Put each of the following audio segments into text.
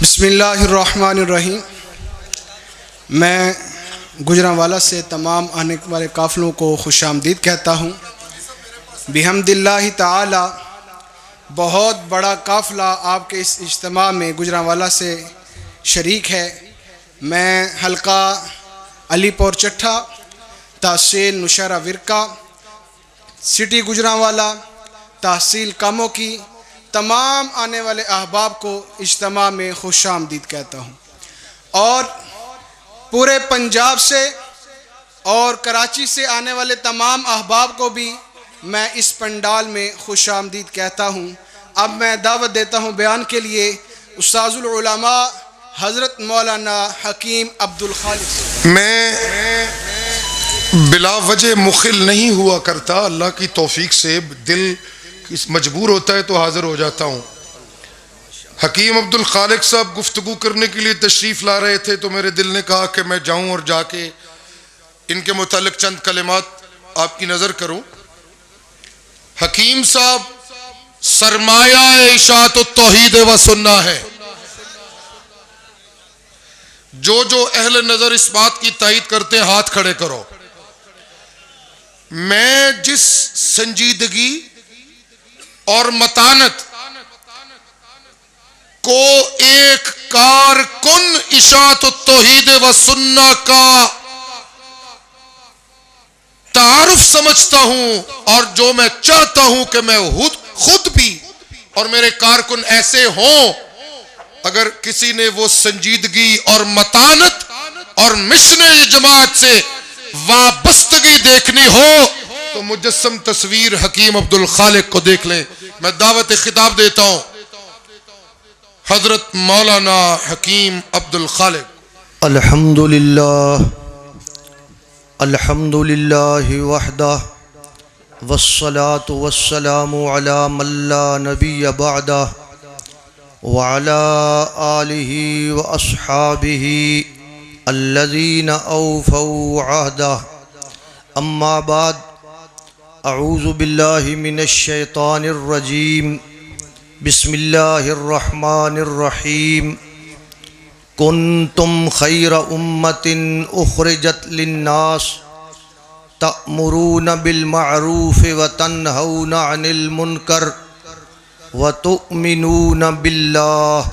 बिस्मिल्लाहिर्रहमानिर्रहीम। मैं गुजरांवाला से तमाम आने वाले काफ़िलों को खुशामदीद कहता हूँ। बिहम्दिल्लाहि ताला बहुत बड़ा काफ़िला आपके इस इज्तिमा में गुजरांवाला से शरीक है। मैं हल्का अलीपुर चट्ठा, तहसील नुशहरा विरका, सिटी गुजरांवाला, तहसील कामों की तमाम आने वाले अहबाब को इज्तिमा में खुशामदीद कहता हूँ। और पूरे पंजाब से और कराची से आने वाले तमाम अहबाब को भी मैं इस पंडाल में खुशामदीद कहता हूँ। अब मैं दावत देता हूँ बयान के लिए उस्ताजुल उलमा हज़रत मौलाना हकीम अब्दुल खालिक। मैं बिला वजह मुखिल नहीं हुआ करता, अल्लाह की तौफीक से दिल मजबूर होता है तो हाजिर हो जाता हूँ। हकीम अब्दुल खालिक साहब गुफ्तगू करने के लिए तशरीफ़ ला रहे थे तो मेरे दिल ने कहा कि मैं जाऊँ और जाके इनके मुतालिक चंद कलिमात आपकी नज़र करूँ। हकीम साहब सरमाया इशाअतुत तौहीद व सुन्ना है। जो जो अहले नज़र इस बात की तायीद करते हैं हाथ खड़े करो। मैं जिस संजीदगी और मतानत को एक कारकुन इशाअतुत तौहीद व सुन्ना का तारुफ समझता हूं, और जो मैं चाहता हूं कि मैं खुद भी और मेरे कारकुन ऐसे हों। अगर किसी ने वो संजीदगी और मतानत और मिशन जमात से वाबस्तगी देखनी हो तो मुजस्सम तस्वीर हकीम अब्दुल खालिक को देख लें। मैं दावत खिताब देता हूं हजरत मौलाना हकीम अब्दुल खालिक। अल्हम्दुलिल्लाह अल्हम्दुलिल्लाहि वहदह वस्सलातु वस्सलामु अला मन ला नबिय्य बअदह व अला आलिहि व अस्हाबिहि अल्लज़ीना औफ़ौ अहदह। अम्मा बाद अऊज़ु बिल्लाहि मिनश शैतानिर रजीम। बिस्मिल्लाहिर रहमानिर रहीम। कुन्तुम खैर उम्मतिन उखरिजत लिन्नास तअमुरून बिल मअरूफ व तन्हौन अनिल मुनकर व तुअमिनून बिल्लाह।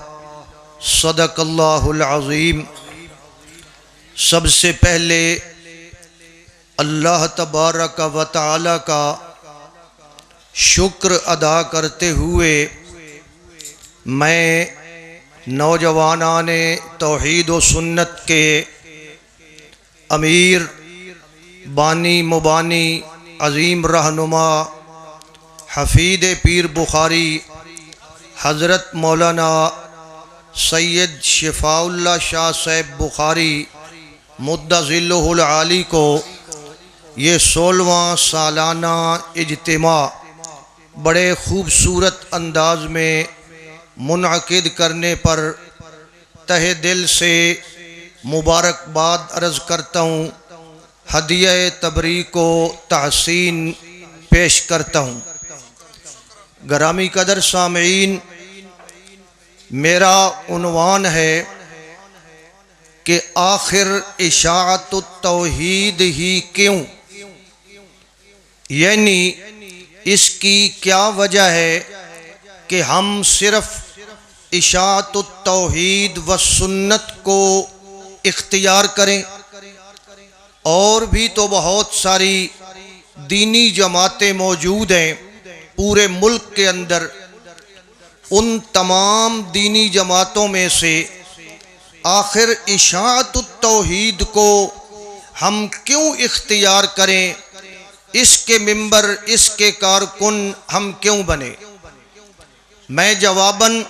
सदक़ल्लाहुल अज़ीम। सबसे पहले अल्लाह तबारक व तआला का शुक्र अदा करते हुए मैं नौजवानाने तौहीद व सुन्नत के अमीर बानी मुबानी अज़ीम रहनुमा हफीद पीर बुखारी हज़रत मौलाना सैयद शिफाउल्लाह शाह साहब बुखारी मुद्दज़िल्लुहुल आली को ये 16वां सालाना इज्तिमा बड़े खूबसूरत अंदाज में मुनअक़िद करने पर तहे दिल से मुबारकबाद अर्ज़ करता हूँ। हदिया तबरीक को तहसीन पेश करता हूँ। गरामी कदर सामीन, मेरा उन्वान है कि आखिर इशाअतुत तौहीद ही क्यों, यानी इसकी क्या वजह है कि हम सिर्फ इशाअतुत तौहीद व सुन्नत को इख्तियार करें। और भी तो बहुत सारी दीनी जमातें मौजूद हैं पूरे मुल्क के अंदर। उन तमाम दीनी जमातों में से आखिर इशाअतुत तौहीद को हम क्यों इख्तियार करें, इसके मिंबर इसके कारकुन हम क्यों बने। मैं जवाबन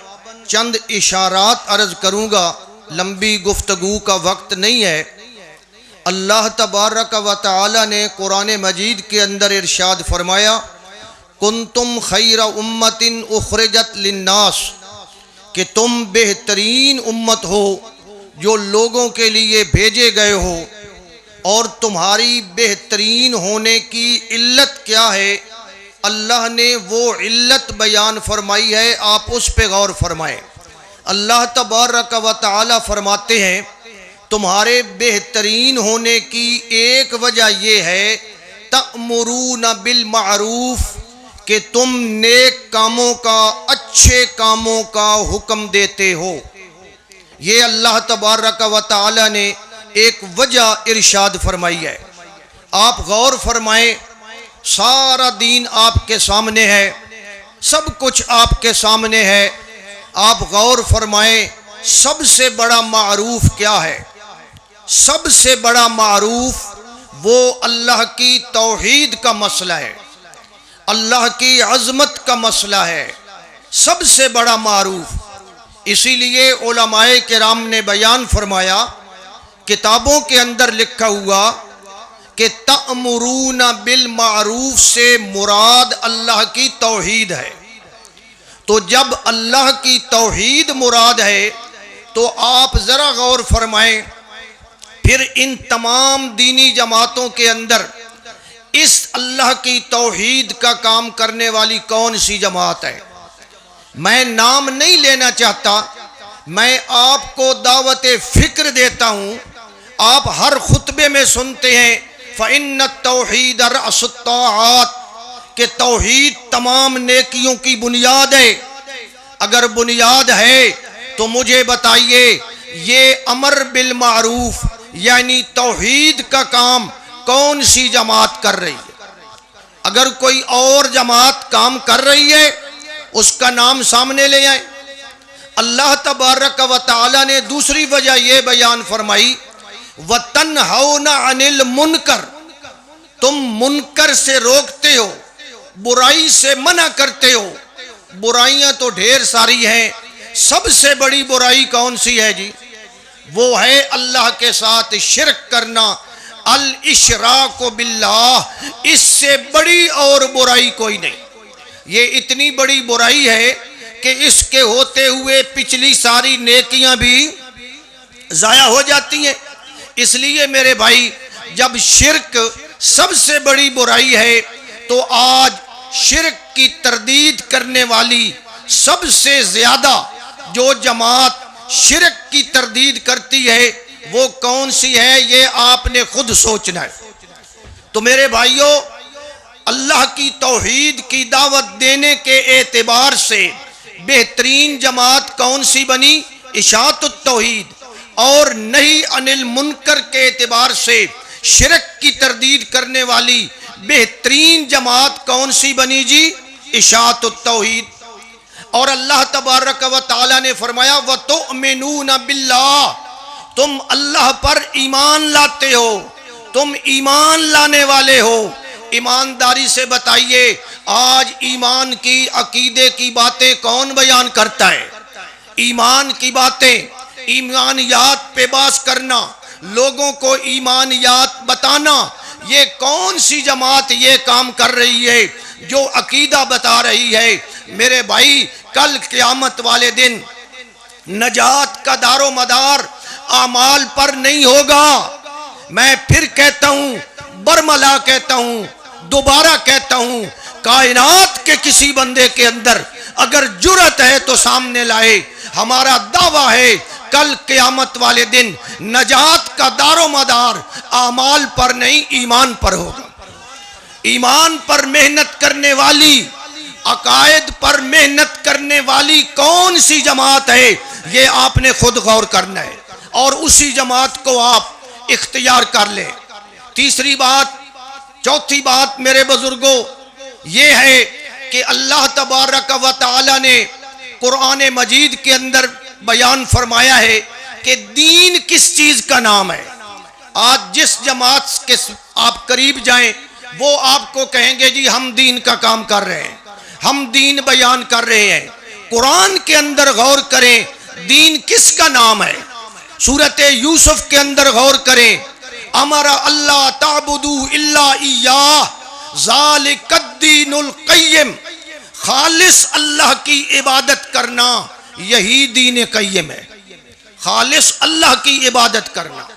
चंद इशारात अर्ज करूँगा, लंबी गुफ्तगू का वक्त नहीं है। अल्लाह तबारक व तआला ने कुरान मजीद के अंदर इरशाद फरमाया, कुन्तुम खैर उम्मतिन उखरिजत लिन्नास, कि तुम बेहतरीन उम्मत हो जो लोगों के लिए भेजे गए हो। और तुम्हारी बेहतरीन होने की इल्लत क्या है, अल्लाह ने वो इल्लत बयान फरमाई है, आप उस पे गौर फरमाएं। अल्लाह तबारक व तआला फरमाते हैं तुम्हारे बेहतरीन होने की एक वजह यह है तअमुरूना बिल मारूफ कि तुम नेक कामों का, अच्छे कामों का हुक्म देते हो। ये अल्लाह तबारक व तआला ने एक वजह इरशाद फरमाई है। आप गौर फरमाएं, सारा दीन आपके सामने है, सब कुछ आपके सामने है। आप गौर फरमाएं, सबसे बड़ा मारूफ क्या है? सबसे बड़ा मारूफ वो अल्लाह की तौहीद का मसला है, अल्लाह की अज़मत का मसला है, सबसे बड़ा मारूफ। इसीलिए उलमाए किराम ने बयान फरमाया, किताबों के अंदर लिखा हुआ कि तअमुरूना बिल मारूफ से मुराद अल्लाह की तौहीद है। तो जब अल्लाह की तौहीद मुराद है तो आप ज़रा गौर फरमाएं, फिर इन तमाम दीनी जमातों के अंदर इस अल्लाह की तौहीद का काम करने वाली कौन सी जमात है? मैं नाम नहीं लेना चाहता, मैं आपको दावत फ़िक्र देता हूँ। आप हर खुतबे में सुनते हैं फ़इन्न तौहीद रअसुत्ताआत, कि तौहीद तमाम नेकियों की बुनियाद है। अगर बुनियाद है तो मुझे बताइए ये अमर बिल मारूफ यानी तौहीद का काम कौन सी जमात कर रही है? अगर कोई और जमात काम कर रही है उसका नाम सामने ले आए। अल्लाह तबारक व तआला ने दूसरी वजह यह बयान फरमाई, वतन्हौना अनिल मुनकर, तुम मुनकर से रोकते हो, बुराई से मना करते हो। बुराइयां तो ढेर सारी हैं, सबसे बड़ी बुराई कौन सी है जी? वो है अल्लाह के साथ शिरक करना, अल इशराक बिल्लाह। इससे बड़ी और बुराई कोई नहीं। ये इतनी बड़ी बुराई है कि इसके होते हुए पिछली सारी नेकियां भी जाया हो जाती हैं। इसलिए मेरे भाई, जब शिरक सबसे बड़ी बुराई है तो आज शिरक की तरदीद करने वाली सबसे ज्यादा जो जमात शिरक की तरदीद करती है वो कौन सी है, ये आपने खुद सोचना है। तो मेरे भाइयों, अल्लाह की तौहीद की दावत देने के एतबार से बेहतरीन जमात कौन सी बनी? इशाअतुत तौहीद। और नहीं अनिल मुनकर के एतबार से शिरक की तरदीद करने वाली बेहतरीन जमात कौन सी बनी जी? इशाअतुत तौहीद। और अल्लाह तबारक व तआला ने फरमाया वतुमिनूना बिल्लाह, तुम अल्लाह पर ईमान लाते हो, तुम ईमान लाने वाले हो। ईमानदारी से बताइए, आज ईमान की, अकीदे की बातें कौन बयान करता है? ईमान की बातें, ईमानियात पे बात करना, लोगों को ईमानियात बताना, ये कौन सी जमात ये काम कर रही है जो अकीदा बता रही है? मेरे भाई, कल क़यामत वाले दिन नजात का दारो मदार आमाल पर नहीं होगा। मैं फिर कहता हूँ, बरमला कहता हूँ, दोबारा कहता हूँ, कायनात के किसी बंदे के अंदर अगर जुर्रत है तो सामने लाए। हमारा दावा है कल क़यामत वाले दिन नजात का दारो मदार आमाल पर नहीं, ईमान पर होगा। ईमान पर मेहनत करने वाली, अकायद पर मेहनत करने वाली कौन सी जमात है, ये आपने खुद गौर करना है और उसी जमात को आप इख्तियार कर लें। तीसरी बात, चौथी बात मेरे बुजुर्गों, ये है कि अल्लाह तबारक व तआला ने कुरान मजीद के अंदर बयान फरमाया है कि दीन किस चीज का नाम है। आज जिस जमात के आप करीब जाएं वो आपको कहेंगे जी हम दीन का काम कर रहे हैं, हम दीन बयान कर रहे हैं। कुरान के अंदर गौर करें, दीन किसका नाम है? सूरत यूसुफ के अंदर गौर करें, अमरा अल्लाह ताबुदू इल्ला इय्याह ज़ालिकद्दीनुल क़य्यिम, खालिस अल्लाह की इबादत करना यही दीन क़य्यिम है। खालिस अल्लाह की इबादत करना।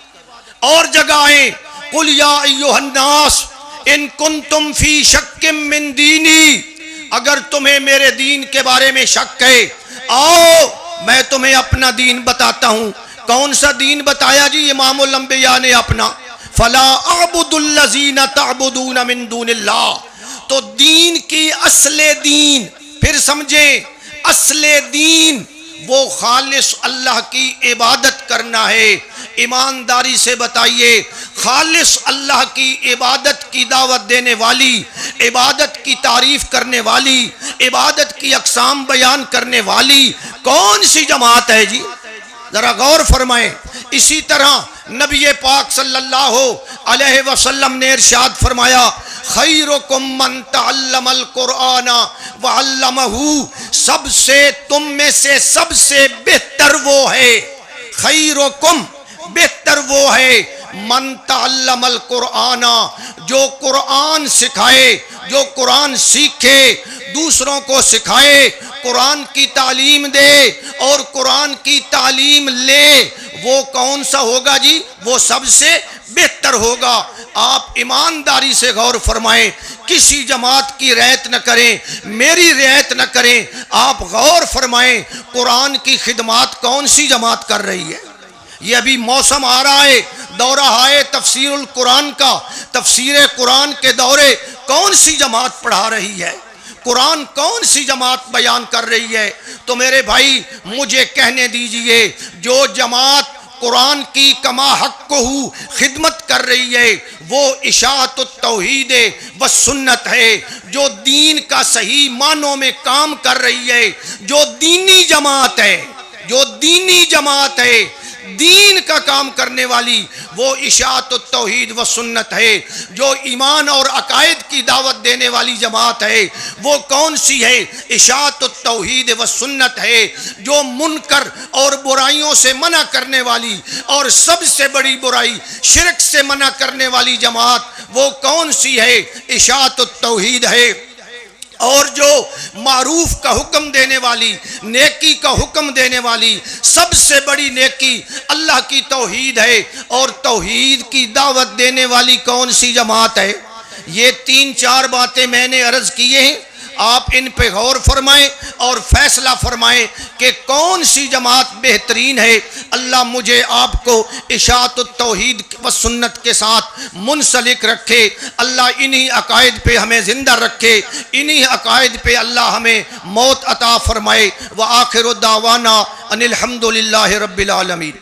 और जगहें कुल या अय्युहन्नास इन कुंतुम फी शक्किम मिन दीनी, अगर तुम्हें मेरे दीन के बारे में शक है आओ मैं तुम्हें अपना दीन बताता हूँ। कौन सा दीन बताया जी इमामुल अंबिया ने अपना? फला अबुदुल्लज़ीना तअबुदूना मिन दूनिल्लाह। तो दीन की असले दीन, फिर समझे, असले दीन वो खालिस अल्लाह की इबादत करना है। ईमानदारी से बताइए, खालिस अल्लाह की इबादत की दावत देने वाली, इबादत की तारीफ करने वाली, इबादत की अक़साम बयान करने वाली कौन सी जमात है जी? जरा गौर फरमाएं। इसी तरह नबी पाक सल्लल्लाहु अलैहि वसल्लम ने इरशाद फरमाया, खैरुकुम मन तअल्लमल कुरआना व अल्लमहू। सबसे तुम में से सबसे बेहतर वो है, खैरुकुम बेहतर वो है, मन तअल्लमल कुरआना, जो कुरान सिखाए, जो कुरान सीखे, दूसरों को सिखाए, कुरान की तालीम दे और कुरान की तालीम ले। वो कौन सा होगा जी? वो सबसे बेहतर होगा। आप ईमानदारी से गौर फरमाएं, किसी जमात की रियायत न करें, मेरी रियायत न करें। आप गौर फरमाएं, कुरान की खिदमत कौन सी जमात कर रही है? ये अभी मौसम आ रहा है, दौरा है तफसीरुल कुरान का, तफसीर कुरान के दौरे कौन सी जमात पढ़ा रही है? कुरान कौन सी जमात बयान कर रही है? तो मेरे भाई मुझे कहने दीजिए, जो जमात कुरान की कमा हक़्क़ुहू खिदमत कर रही है वो इशाअतुत तौहीद व सुन्नत है। जो दीन का सही मानों में काम कर रही है, जो दीनी जमात है, जो दीनी जमात है, दीन का काम करने वाली, वो इशाअतुत तौहीद व सुन्नत है। जो ईमान और अकायद की दावत देने वाली जमात है वो कौन सी है? इशाअतुत तौहीद व सुन्नत है। जो मुनकर और बुराइयों से मना करने वाली और सबसे बड़ी बुराई शिरक से मना करने वाली जमात वो कौन सी है? इशाअतुत तौहीद है। और जो मारूफ का हुक्म देने वाली, नेकी का हुक्म देने वाली, सबसे बड़ी नेकी अल्लाह की तौहीद है। और तौहीद की दावत देने वाली कौन सी जमात है? ये 3-4 बातें मैंने अर्ज की हैं, आप इन पे गौर फरमाएं और फैसला फरमाएं कि कौन सी जमात बेहतरीन है। अल्लाह मुझे आपको इशाअतुत तौहीद व सुन्नत के साथ मुंसलिक रखे। अल्लाह इन्हीं अकायद पे हमें ज़िंदा रखे, इन्हीं अकायद पे अल्लाह हमें मौत अता फरमाए। व आखिरु दावाना अनिल हम्दुलिल्लाहि रब्बिल आलमीन।